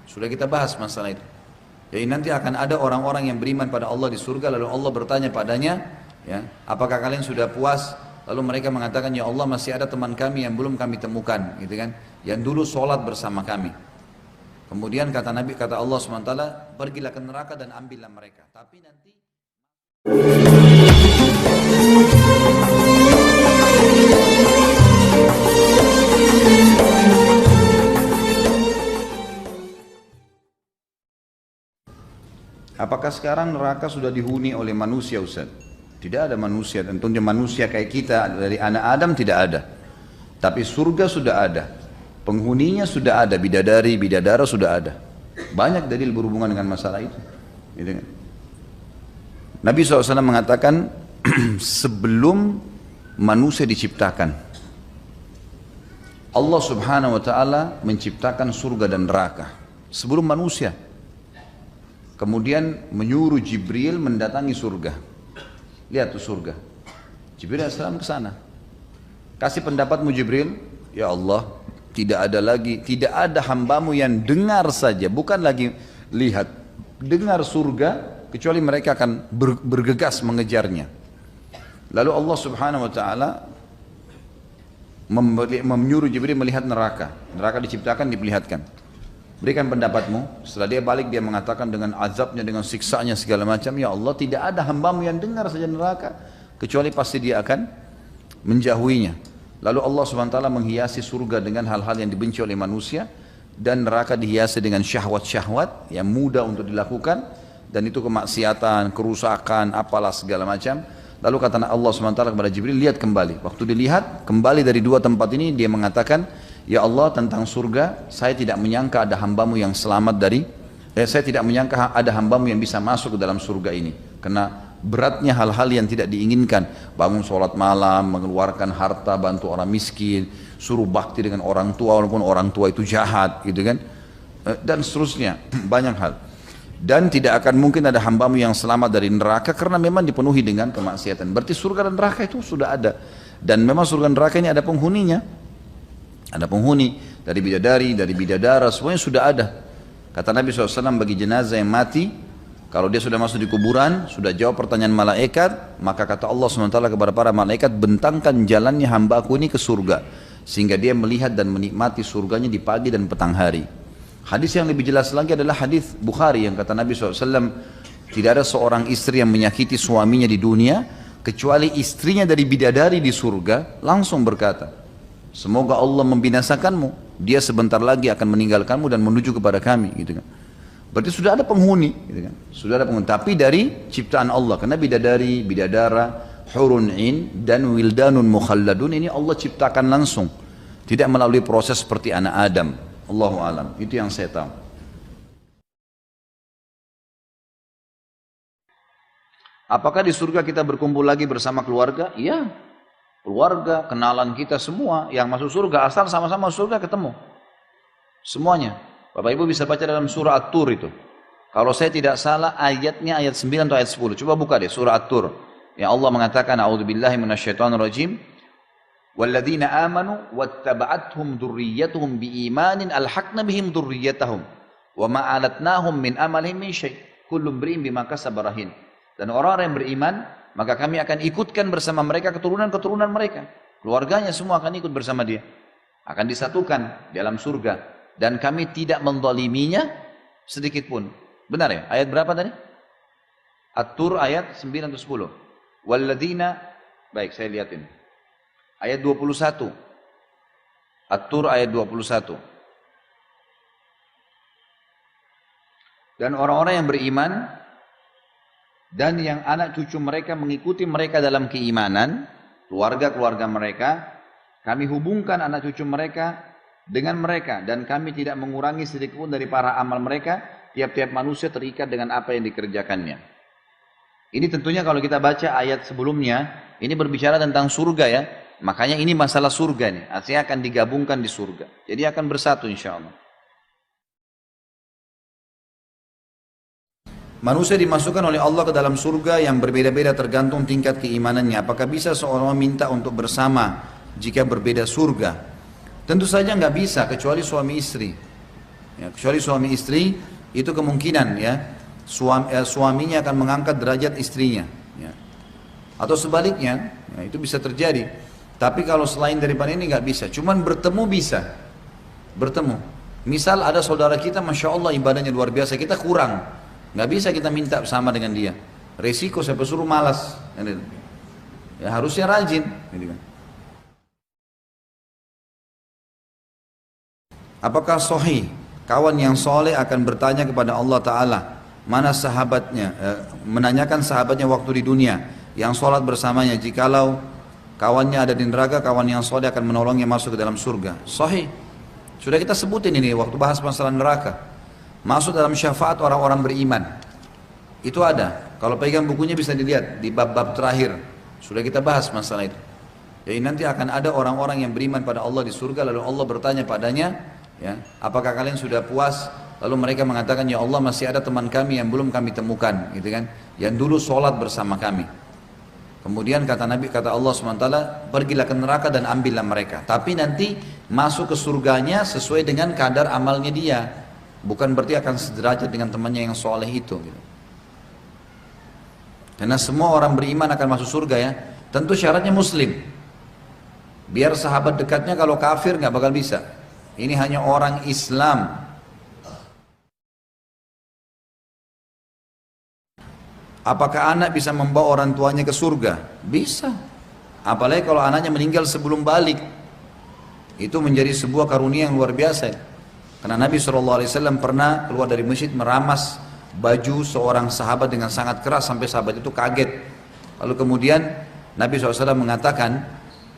Sudah kita bahas masalah itu. Jadi nanti akan ada orang-orang yang beriman pada Allah di surga, lalu Allah bertanya padanya, ya, apakah kalian sudah puas? Lalu mereka mengatakan, ya Allah, masih ada teman kami yang belum kami temukan, gitu kan? Yang dulu sholat bersama kami. Kemudian kata Nabi, kata Allah SWT, pergilah ke neraka dan ambillah mereka. Tapi nanti apakah sekarang neraka sudah dihuni oleh manusia, Ustaz? Tidak ada manusia, tentunya manusia kayak kita dari anak Adam tidak ada. Tapi surga sudah ada. Penghuninya sudah ada, bidadari, bidadara sudah ada. Banyak dalil berhubungan dengan masalah itu. Gitu kan? Nabi SAW mengatakan sebelum manusia diciptakan, Allah Subhanahu wa Ta'ala menciptakan surga dan neraka sebelum manusia. Kemudian menyuruh Jibril mendatangi surga. Lihat tuh surga. Jibril AS ke sana. Kasih pendapatmu Jibril, ya Allah, tidak ada hambamu yang dengar saja, bukan lagi lihat, dengar surga, kecuali mereka akan bergegas mengejarnya. Lalu Allah Subhanahu wa Ta'ala menyuruh Jibril melihat neraka. Neraka diciptakan, diperlihatkan. Berikan pendapatmu. Setelah dia balik, dia mengatakan dengan azabnya, dengan siksanya segala macam, ya Allah, tidak ada hambamu yang dengar saja neraka, kecuali pasti dia akan menjauhinya. Lalu Allah SWT menghiasi surga dengan hal-hal yang dibenci oleh manusia, dan neraka dihiasi dengan syahwat-syahwat yang mudah untuk dilakukan, dan itu kemaksiatan, kerusakan, apalah segala macam. Lalu kata Allah SWT kepada Jibril, lihat kembali. Waktu dilihat kembali dari dua tempat ini, dia mengatakan, ya Allah, tentang surga, saya tidak menyangka ada hambamu yang selamat dari, saya tidak menyangka ada hambamu yang bisa masuk ke dalam surga ini. Karena beratnya hal-hal yang tidak diinginkan, bangun sholat malam, mengeluarkan harta, bantu orang miskin, suruh bakti dengan orang tua walaupun orang tua itu jahat, gitu kan, dan seterusnya, banyak hal. Dan tidak akan mungkin ada hambamu yang selamat dari neraka karena memang dipenuhi dengan kemaksiatan. Berarti surga dan neraka itu sudah ada, dan memang surga dan neraka ini ada penghuninya, ada penghuni dari bidadari, dari bidadara, semuanya sudah ada. Kata Nabi SAW, bagi jenazah yang mati, kalau dia sudah masuk di kuburan, sudah jawab pertanyaan malaikat, maka kata Allah SWT kepada para malaikat, bentangkan jalannya hambaku ini ke surga, sehingga dia melihat dan menikmati surganya di pagi dan petang hari. Hadis yang lebih jelas lagi adalah hadis Bukhari yang kata Nabi SAW, tidak ada seorang istri yang menyakiti suaminya di dunia, kecuali istrinya dari bidadari di surga, langsung berkata, semoga Allah membinasakanmu, dia sebentar lagi akan meninggalkanmu dan menuju kepada kami, gitu kan. Berarti sudah ada penghuni, gitu kan? Sudah ada penghuni, tapi dari ciptaan Allah. Karena bidadari, bidadara, hurun in, dan wildanun mukhalladun ini Allah ciptakan langsung, tidak melalui proses seperti anak Adam. Allahu alam, itu yang saya tahu. Apakah di surga kita berkumpul lagi bersama keluarga? Iya, keluarga, kenalan kita semua yang masuk surga, asal sama-sama surga ketemu semuanya. Bapak Ibu bisa baca dalam surah At-Tur itu. Kalau saya tidak salah ayatnya ayat 9 atau ayat 10. Coba buka deh surah At-Tur. Ya Allah mengatakan, a'udzubillahi minasyaitonirrajim. Walladzina amanu wattaba'athum dzurriyyatuhum biimanin alhaqna bihim dzurriyyatahum wa ma alatnahum min amalihim min syai'. Kullu imri'in bima kasaba rahin. Dan orang-orang yang beriman, maka kami akan ikutkan bersama mereka keturunan-keturunan mereka. Keluarganya semua akan ikut bersama dia. Akan disatukan dalam surga. Dan kami tidak menzaliminya sedikit pun. Benar ya? Ayat berapa tadi? At-Tur ayat 9 atau 10. Walladzina, baik saya lihatin. Ayat 21. At-Tur ayat 21. Dan orang-orang yang beriman dan yang anak cucu mereka mengikuti mereka dalam keimanan, keluarga-keluarga mereka, kami hubungkan anak cucu mereka dengan mereka, dan kami tidak mengurangi sedikit pun dari para amal mereka. Tiap-tiap manusia terikat dengan apa yang dikerjakannya. Ini tentunya kalau kita baca ayat sebelumnya, ini berbicara tentang surga ya. Makanya ini masalah surga nih, artinya akan digabungkan di surga. Jadi akan bersatu insya Allah. Manusia dimasukkan oleh Allah ke dalam surga yang berbeda-beda tergantung tingkat keimanannya. Apakah bisa seorang minta untuk bersama jika berbeda surga? Tentu saja nggak bisa kecuali suami istri. Ya, kecuali suami istri itu kemungkinan ya suaminya akan mengangkat derajat istrinya. Ya. Atau sebaliknya, ya, itu bisa terjadi. Tapi kalau selain daripada ini nggak bisa. Cuman bertemu bisa, bertemu. Misal ada saudara kita, masya Allah ibadahnya luar biasa, kita kurang, nggak bisa kita minta sama dengan dia. Resiko saya suruh malas. Ya harusnya rajin. Gitu kan. Apakah sahih kawan yang soleh akan bertanya kepada Allah Ta'ala mana sahabatnya, menanyakan sahabatnya waktu di dunia yang sholat bersamanya, jikalau kawannya ada di neraka, kawan yang soleh akan menolongnya masuk ke dalam surga. Sahih, sudah kita sebutin ini waktu bahas masalah neraka, masuk dalam syafaat orang-orang beriman. Itu ada, kalau pegang bukunya bisa dilihat di bab-bab terakhir, sudah kita bahas masalah itu. Jadi nanti akan ada orang-orang yang beriman pada Allah di surga, lalu Allah bertanya padanya, ya, apakah kalian sudah puas? Lalu mereka mengatakan, ya Allah masih ada teman kami yang belum kami temukan, gitu kan? Yang dulu sholat bersama kami. Kemudian kata Nabi, kata Allah SWT, pergilah ke neraka dan ambillah mereka. Tapi nanti masuk ke surganya sesuai dengan kadar amalnya dia. Bukan berarti akan sederajat dengan temannya yang soleh itu. Gitu. Karena semua orang beriman akan masuk surga ya. Tentu syaratnya muslim. Biar sahabat dekatnya kalau kafir nggak bakal bisa. Ini hanya orang Islam. Apakah anak bisa membawa orang tuanya ke surga? Bisa. Apalagi kalau anaknya meninggal sebelum balik. Itu menjadi sebuah karunia yang luar biasa. Karena Nabi SAW pernah keluar dari masjid meramas baju seorang sahabat dengan sangat keras sampai sahabat itu kaget. Lalu kemudian Nabi SAW mengatakan,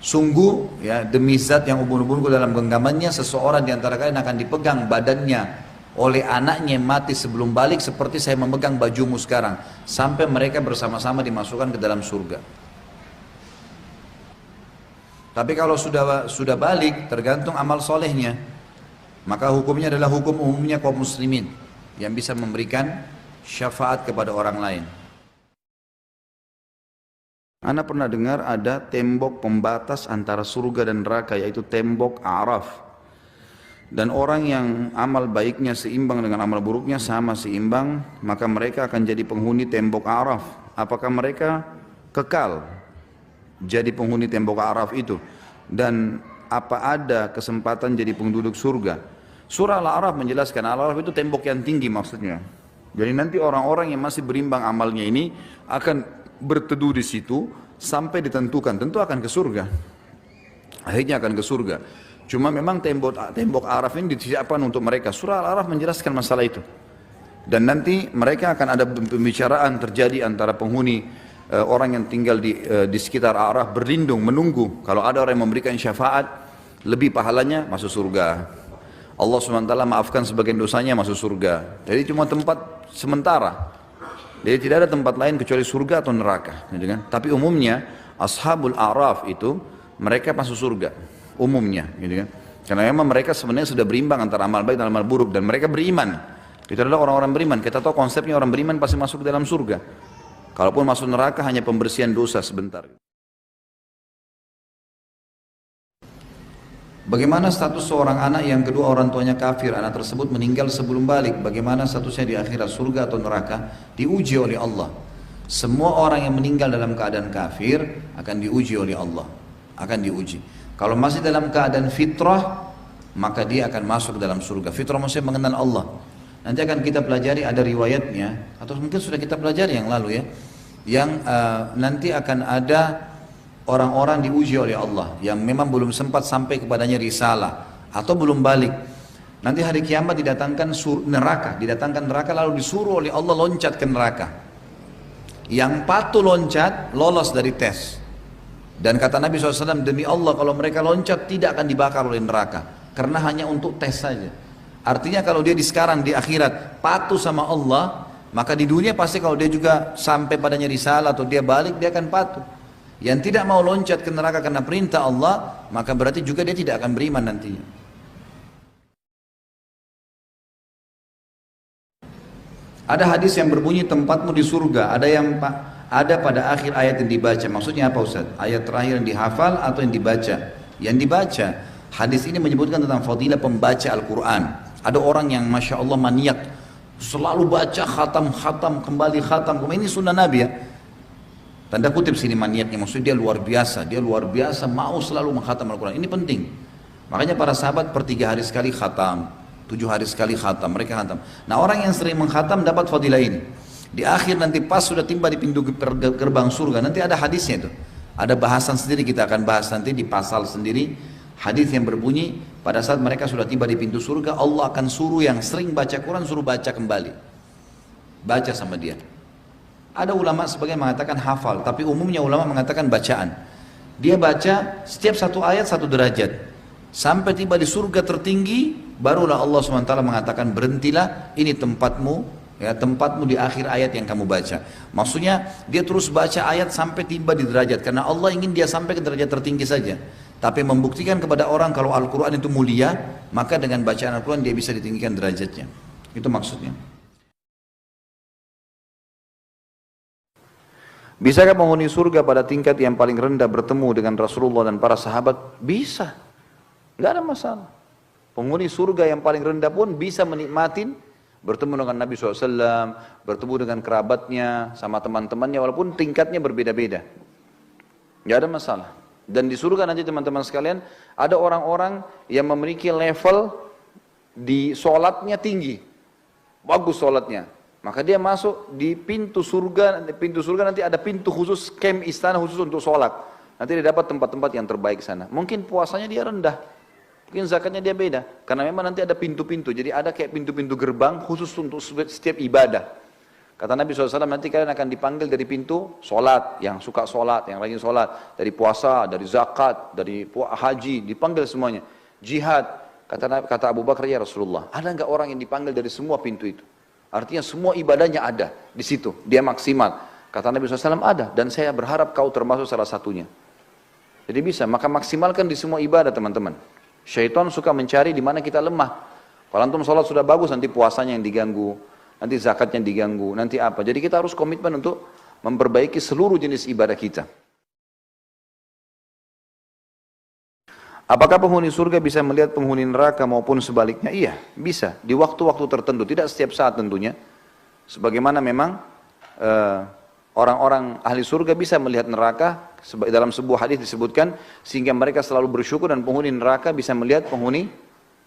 sungguh ya demi zat yang ubun-ubunku dalam genggamannya, seseorang di antara kalian akan dipegang badannya oleh anaknya yang mati sebelum balik seperti saya memegang bajumu sekarang, sampai mereka bersama-sama dimasukkan ke dalam surga. Tapi kalau sudah balik, tergantung amal solehnya, maka hukumnya adalah hukum umumnya kaum muslimin yang bisa memberikan syafaat kepada orang lain. Ana pernah dengar ada tembok pembatas antara surga dan neraka, yaitu tembok Araf. Dan orang yang amal baiknya seimbang dengan amal buruknya sama seimbang, maka mereka akan jadi penghuni tembok Araf. Apakah mereka kekal jadi penghuni tembok Araf itu? Dan apa ada kesempatan jadi penduduk surga? Surah Al-A'raf menjelaskan, Al-A'raf itu tembok yang tinggi maksudnya. Jadi nanti orang-orang yang masih berimbang amalnya ini akan berteduh di situ sampai ditentukan, tentu akan ke surga. Akhirnya akan ke surga. Cuma memang tembok Araf ini disiapkan untuk mereka. Surah Al-Araf menjelaskan masalah itu. Dan nanti mereka akan ada pembicaraan terjadi antara penghuni orang yang tinggal di sekitar Araf berlindung, menunggu. Kalau ada orang yang memberikan syafaat, lebih pahalanya masuk surga. Allah SWT maafkan sebagian dosanya masuk surga. Jadi cuma tempat sementara. Jadi tidak ada tempat lain kecuali surga atau neraka. Gitu kan? Tapi umumnya Ashabul A'raf itu mereka masuk surga. Umumnya, gitu kan? Karena memang mereka sebenarnya sudah berimbang antara amal baik dan amal buruk, dan mereka beriman. Itu adalah orang-orang beriman. Kita tahu konsepnya orang beriman pasti masuk ke dalam surga. Kalaupun masuk neraka hanya pembersihan dosa sebentar. Bagaimana status seorang anak yang kedua orang tuanya kafir, anak tersebut meninggal sebelum balik? Bagaimana statusnya di akhirat, surga atau neraka? Diuji oleh Allah. Semua orang yang meninggal dalam keadaan kafir akan diuji oleh Allah. Akan diuji. Kalau masih dalam keadaan fitrah, maka dia akan masuk ke dalam surga. Fitrah maksudnya mengenal Allah. Nanti akan kita pelajari, ada riwayatnya, atau mungkin sudah kita pelajari yang lalu ya, yang nanti akan ada orang-orang diuji oleh Allah yang memang belum sempat sampai kepadanya risalah atau belum balik. Nanti hari kiamat didatangkan didatangkan neraka lalu disuruh oleh Allah loncat ke neraka. Yang patuh loncat lolos dari tes. Dan kata Nabi SAW, demi Allah kalau mereka loncat tidak akan dibakar oleh neraka, karena hanya untuk tes saja. Artinya kalau dia sekarang di akhirat patuh sama Allah, maka di dunia pasti kalau dia juga sampai padanya risalah atau dia balik, dia akan patuh. Yang tidak mau loncat ke neraka karena perintah Allah, maka berarti juga dia tidak akan beriman nantinya. Ada hadis yang berbunyi tempatmu di surga, ada pada akhir ayat yang dibaca. Maksudnya apa Ustaz? Ayat terakhir yang dihafal atau yang dibaca? Yang dibaca. Hadis ini menyebutkan tentang fadilah pembaca Al-Quran. Ada orang yang Masya Allah maniak, selalu baca khatam, kembali, ini sunnah Nabi ya. Tanda kutip sini maniaknya, maksudnya dia luar biasa mau selalu menghatam Al-Quran. Ini penting. Makanya para sahabat per 3 hari sekali khatam, 7 hari sekali khatam, mereka khatam. Nah orang yang sering menghatam dapat fadilah ini. Di akhir nanti pas sudah tiba di pintu gerbang surga, nanti ada hadisnya itu. Ada bahasan sendiri, kita akan bahas nanti di pasal sendiri. Hadis yang berbunyi, pada saat mereka sudah tiba di pintu surga, Allah akan suruh yang sering baca Quran, suruh baca kembali. Baca sama dia. Ada ulama sebagian mengatakan hafal, tapi umumnya ulama mengatakan bacaan. Dia baca setiap satu ayat 1 derajat. Sampai tiba di surga tertinggi, barulah Allah SWT mengatakan berhentilah, ini tempatmu, ya tempatmu di akhir ayat yang kamu baca. Maksudnya dia terus baca ayat sampai tiba di derajat, karena Allah ingin dia sampai ke derajat tertinggi saja. Tapi membuktikan kepada orang kalau Al-Quran itu mulia, maka dengan bacaan Al-Quran dia bisa ditinggikan derajatnya. Itu maksudnya. Bisakah penghuni surga pada tingkat yang paling rendah bertemu dengan Rasulullah dan para sahabat? Bisa, nggak ada masalah. Penghuni surga yang paling rendah pun bisa menikmatin bertemu dengan Nabi SAW, bertemu dengan kerabatnya, sama teman-temannya, walaupun tingkatnya berbeda-beda. Nggak ada masalah. Dan di surga nanti teman-teman sekalian, ada orang-orang yang memiliki level di sholatnya tinggi, bagus sholatnya. Maka dia masuk di pintu surga nanti ada pintu khusus, camp istana khusus untuk sholat. Nanti dia dapat tempat-tempat yang terbaik sana. Mungkin puasanya dia rendah, mungkin zakatnya dia beda. Karena memang nanti ada pintu-pintu, jadi ada kayak pintu-pintu gerbang khusus untuk setiap ibadah. Kata Nabi SAW, nanti kalian akan dipanggil dari pintu sholat, yang suka sholat, yang rajin sholat. Dari puasa, dari zakat, dari haji, dipanggil semuanya. Jihad, kata Abu Bakar, ya Rasulullah, ada enggak orang yang dipanggil dari semua pintu itu? Artinya semua ibadahnya ada di situ, dia maksimal. Kata Nabi SAW, ada, dan saya berharap kau termasuk salah satunya. Jadi bisa, maka maksimalkan di semua ibadah teman-teman. Syaitan suka mencari di mana kita lemah. Kalau antum sholat sudah bagus, nanti puasanya yang diganggu, nanti zakatnya diganggu, nanti apa. Jadi kita harus komitmen untuk memperbaiki seluruh jenis ibadah kita. Apakah penghuni surga bisa melihat penghuni neraka maupun sebaliknya? Iya, bisa. Di waktu-waktu tertentu, tidak setiap saat tentunya. Sebagaimana memang orang-orang ahli surga bisa melihat neraka, dalam sebuah hadis disebutkan, sehingga mereka selalu bersyukur dan penghuni neraka bisa melihat penghuni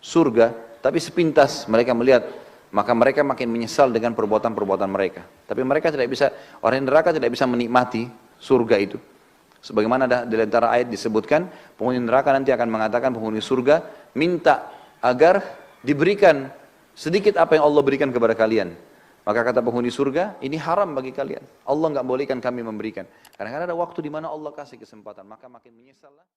surga. Tapi sepintas mereka melihat, maka mereka makin menyesal dengan perbuatan-perbuatan mereka. Tapi mereka tidak bisa, orang neraka tidak bisa menikmati surga itu. Sebagaimana di antara ayat disebutkan, penghuni neraka nanti akan mengatakan penghuni surga, minta agar diberikan sedikit apa yang Allah berikan kepada kalian. Maka kata penghuni surga, ini haram bagi kalian. Allah nggak bolehkan kami memberikan. Karena ada waktu di mana Allah kasih kesempatan, maka makin menyesallah.